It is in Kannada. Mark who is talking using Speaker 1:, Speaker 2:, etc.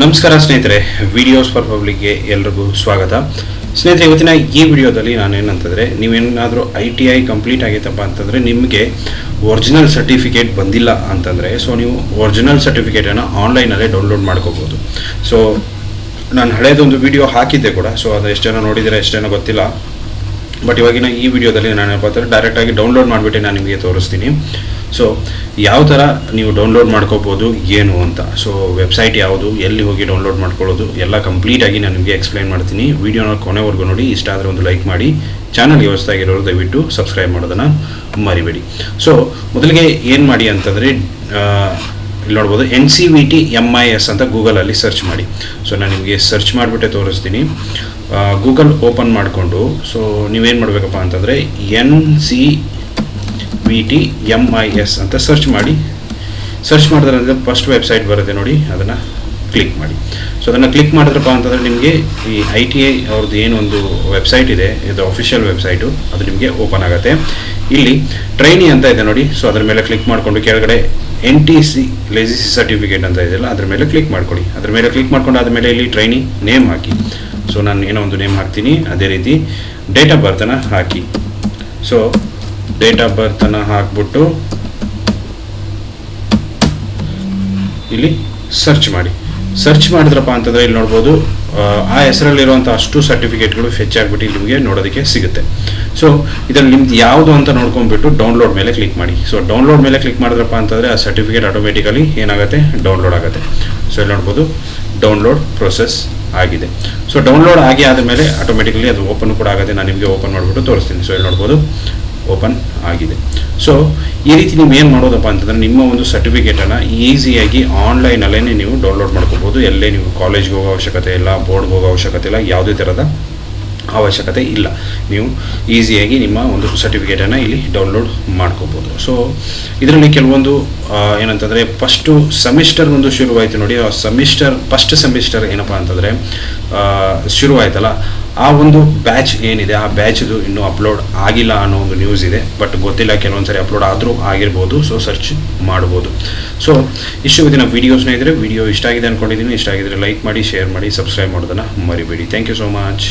Speaker 1: ನಮಸ್ಕಾರ ಸ್ನೇಹಿತರೆ, ವಿಡಿಯೋಸ್ ಫಾರ್ ಪಬ್ಲಿಕ್ಗೆ ಎಲ್ರಿಗೂ ಸ್ವಾಗತ. ಸ್ನೇಹಿತರೆ, ಇವತ್ತಿನ ಈ ವಿಡಿಯೋದಲ್ಲಿ ನಾನೇನಂತಂದರೆ, ನೀವೇನಾದರೂ ITI ಕಂಪ್ಲೀಟ್ ಆಗೈತಪ್ಪ ಅಂತಂದರೆ ನಿಮಗೆ ಒರಿಜಿನಲ್ ಸರ್ಟಿಫಿಕೇಟ್ ಬಂದಿಲ್ಲ ಅಂತಂದರೆ, ಸೊ ನೀವು ಒರಿಜಿನಲ್ ಸರ್ಟಿಫಿಕೇಟನ್ನು ಆನ್ಲೈನಲ್ಲೇ ಡೌನ್ಲೋಡ್ ಮಾಡ್ಕೋಬೋದು. ಸೊ ನಾನು ಹಳೇದೊಂದು ವಿಡಿಯೋ ಹಾಕಿದ್ದೆ ಕೂಡ, ಸೊ ಅದು ಎಷ್ಟು ಜನ ನೋಡಿದರೆ ಎಷ್ಟು ಜನ ಗೊತ್ತಿಲ್ಲ. ಬಟ್ ಇವಾಗಿನ ಈ ವಿಡಿಯೋದಲ್ಲಿ ನಾನೇನಪ್ಪ ಅಂದರೆ ಡೈರೆಕ್ಟಾಗಿ ಡೌನ್ಲೋಡ್ ಮಾಡಿಬಿಟ್ಟು ನಾನು ನಿಮಗೆ ತೋರಿಸ್ತೀನಿ. ಸೊ ಯಾವ ಥರ ನೀವು ಡೌನ್ಲೋಡ್ ಮಾಡ್ಕೋಬೋದು ಏನು ಅಂತ, ಸೊ ವೆಬ್ಸೈಟ್ ಯಾವುದು, ಎಲ್ಲಿ ಹೋಗಿ ಡೌನ್ಲೋಡ್ ಮಾಡ್ಕೊಳ್ಳೋದು ಎಲ್ಲ ಕಂಪ್ಲೀಟಾಗಿ ನಾನು ನಿಮಗೆ ಎಕ್ಸ್ಪ್ಲೈನ್ ಮಾಡ್ತೀನಿ. ವೀಡಿಯೋನ ಕೊನೆವರೆಗೂ ನೋಡಿ. ಇಷ್ಟ ಆದರೆ ಒಂದು ಲೈಕ್ ಮಾಡಿ, ಚಾನಲ್ಗೆ ಹೊಸದಾಗಿರೋರು ದಯವಿಟ್ಟು ಸಬ್ಸ್ಕ್ರೈಬ್ ಮಾಡೋದನ್ನು ಮರಿಬೇಡಿ. ಸೊ ಮೊದಲಿಗೆ ಏನು ಮಾಡಿ ಅಂತಂದರೆ, ಇಲ್ಲಿ ನೋಡ್ಬೋದು NCVT MIS ಅಂತ ಗೂಗಲಲ್ಲಿ ಸರ್ಚ್ ಮಾಡಿ. ಸೊ ನಾನು ನಿಮಗೆ ಸರ್ಚ್ ಮಾಡಿಬಿಟ್ಟೆ ತೋರಿಸ್ತೀನಿ. ಗೂಗಲ್ ಓಪನ್ ಮಾಡಿಕೊಂಡು ಸೊ ನೀವೇನು ಮಾಡಬೇಕಪ್ಪ ಅಂತಂದರೆ NCVT MIS ಅಂತ ಸರ್ಚ್ ಮಾಡಿ. ಸರ್ಚ್ ಮಾಡಿದ್ರೆ ಫಸ್ಟ್ ವೆಬ್ಸೈಟ್ ಬರುತ್ತೆ ನೋಡಿ, ಅದನ್ನು ಕ್ಲಿಕ್ ಮಾಡಿ. ಸೊ ಅದನ್ನು ಕ್ಲಿಕ್ ಮಾಡಿದ್ರಪ್ಪ ಅಂತಂದರೆ ನಿಮಗೆ ಈ ITI ಅವ್ರದ್ದು ಏನೊಂದು ವೆಬ್ಸೈಟ್ ಇದೆ, ಇದು ಅಫಿಷಿಯಲ್ ವೆಬ್ಸೈಟು, ಅದು ನಿಮಗೆ ಓಪನ್ ಆಗುತ್ತೆ. ಇಲ್ಲಿ ಟ್ರೈನಿ ಅಂತ ಇದೆ ನೋಡಿ. ಸೊ ಅದ್ರ ಮೇಲೆ ಕ್ಲಿಕ್ ಮಾಡಿಕೊಂಡು ಕೆಳಗಡೆ NTC ಲೇಸಿಸಿ ಸರ್ಟಿಫಿಕೇಟ್ ಅಂತ ಇದೆಯಲ್ಲ, ಅದ್ರ ಮೇಲೆ ಕ್ಲಿಕ್ ಮಾಡ್ಕೊಳ್ಳಿ. ಅದ್ರ ಮೇಲೆ ಕ್ಲಿಕ್ ಮಾಡ್ಕೊಂಡು ಆದಮೇಲೆ ಇಲ್ಲಿ ಟ್ರೈನಿ ನೇಮ್ ಹಾಕಿ. ಸೊ ನಾನು ಏನೋ ಒಂದು ನೇಮ್ ಹಾಕ್ತೀನಿ. ಅದೇ ರೀತಿ ಡೇಟ್ ಆಫ್ ಬರ್ತನ್ನು ಹಾಕಿ. ಸೊ ಡೇಟ್ ಆಫ್ ಬರ್ತನ್ನು ಹಾಕ್ಬಿಟ್ಟು ಇಲ್ಲಿ ಸರ್ಚ್ ಮಾಡಿ. ಸರ್ಚ್ ಮಾಡಿದ್ರಪ್ಪ ಅಂತಂದರೆ ಇಲ್ಲಿ ನೋಡ್ಬೋದು ಆ ಹೆಸರಲ್ಲಿರುವಂಥ ಅಷ್ಟು ಸರ್ಟಿಫಿಕೇಟ್ಗಳು ಫೆಚ್ ಆಗಿಬಿಟ್ಟು ಇಲ್ಲಿ ನಿಮಗೆ ನೋಡೋದಕ್ಕೆ ಸಿಗುತ್ತೆ. ಸೊ ಇದರಲ್ಲಿ ನಿಮ್ದು ಯಾವುದು ಅಂತ ನೋಡ್ಕೊಂಡ್ಬಿಟ್ಟು ಡೌನ್ಲೋಡ್ ಮೇಲೆ ಕ್ಲಿಕ್ ಮಾಡಿ. ಸೊ ಡೌನ್ಲೋಡ್ ಮೇಲೆ ಕ್ಲಿಕ್ ಮಾಡಿದ್ರಪ್ಪ ಅಂತಂದರೆ ಆ ಸರ್ಟಿಫಿಕೇಟ್ ಆಟೋಮೆಟಿಕಲಿ ಏನಾಗುತ್ತೆ, ಡೌನ್ಲೋಡ್ ಆಗುತ್ತೆ. ಸೊ ಇಲ್ಲಿ ನೋಡ್ಬೋದು ಡೌನ್ಲೋಡ್ ಪ್ರೊಸೆಸ್ ಆಗಿದೆ. ಸೊ ಡೌನ್ಲೋಡ್ ಆಗಿ ಆದಮೇಲೆ ಆಟೋಮೆಟಿಕಲಿ ಅದು ಓಪನ್ ಕೂಡ ಆಗುತ್ತೆ. ನಾನು ನಿಮಗೆ ಓಪನ್ ಮಾಡಿಬಿಟ್ಟು ತೋರಿಸ್ತೀನಿ. ಸೊ ಇಲ್ಲಿ ನೋಡ್ಬೋದು ಓಪನ್ ಆಗಿದೆ. ಸೊ ಈ ರೀತಿ ನೀವು ಏನು ಮಾಡೋದಪ್ಪ ಅಂತಂದರೆ, ನಿಮ್ಮ ಒಂದು ಸರ್ಟಿಫಿಕೇಟನ್ನು ಈಸಿಯಾಗಿ ಆನ್ಲೈನಲ್ಲೇ ನೀವು ಡೌನ್ಲೋಡ್ ಮಾಡ್ಕೋಬೋದು. ಎಲ್ಲೇ ನೀವು ಕಾಲೇಜ್ಗೆ ಹೋಗೋ ಅವಶ್ಯಕತೆ ಇಲ್ಲ, ಬೋರ್ಡ್ಗೆ ಹೋಗೋ ಅವಶ್ಯಕತೆ ಇಲ್ಲ, ಯಾವುದೇ ಥರದ ಅವಶ್ಯಕತೆ ಇಲ್ಲ. ನೀವು ಈಸಿಯಾಗಿ ನಿಮ್ಮ ಒಂದು ಸರ್ಟಿಫಿಕೇಟನ್ನು ಇಲ್ಲಿ ಡೌನ್ಲೋಡ್ ಮಾಡ್ಕೋಬೋದು. ಸೊ ಇದರಲ್ಲಿ ಕೆಲವೊಂದು ಏನಂತಂದರೆ, ಫಸ್ಟು ಸೆಮಿಸ್ಟರ್ ಒಂದು ಶುರುವಾಯಿತು ನೋಡಿ. ಆ ಫಸ್ಟ್ ಸೆಮಿಸ್ಟರ್ ಏನಪ್ಪ ಅಂತಂದರೆ ಶುರುವಾಯ್ತಲ್ಲ, ಆ ಒಂದು ಬ್ಯಾಚ್ ಏನಿದೆ, ಆ ಬ್ಯಾಚ್ದು ಇನ್ನೂ ಅಪ್ಲೋಡ್ ಆಗಿಲ್ಲ ಅನ್ನೋ ಒಂದು ನ್ಯೂಸ್ ಇದೆ. ಬಟ್ ಗೊತ್ತಿಲ್ಲ, ಕೆಲವೊಂದು ಸರಿ ಅಪ್ಲೋಡ್ ಆದರೂ ಆಗಿರ್ಬೋದು. ಸೊ ಸರ್ಚ್ ಮಾಡ್ಬೋದು. ಸೊ ಇಷ್ಟು ದಿನ ವೀಡಿಯೋಸ್ನ ಇದ್ದರೆ, ವಿಡಿಯೋ ಇಷ್ಟ ಆಗಿದೆ ಅಂದ್ಕೊಂಡಿದ್ದೀನಿ. ಇಷ್ಟ ಆಗಿದ್ರೆ ಲೈಕ್ ಮಾಡಿ, ಶೇರ್ ಮಾಡಿ, ಸಬ್ಸ್ಕ್ರೈಬ್ ಮಾಡೋದನ್ನು ಮರಿಬೇಡಿ. Thank you so much.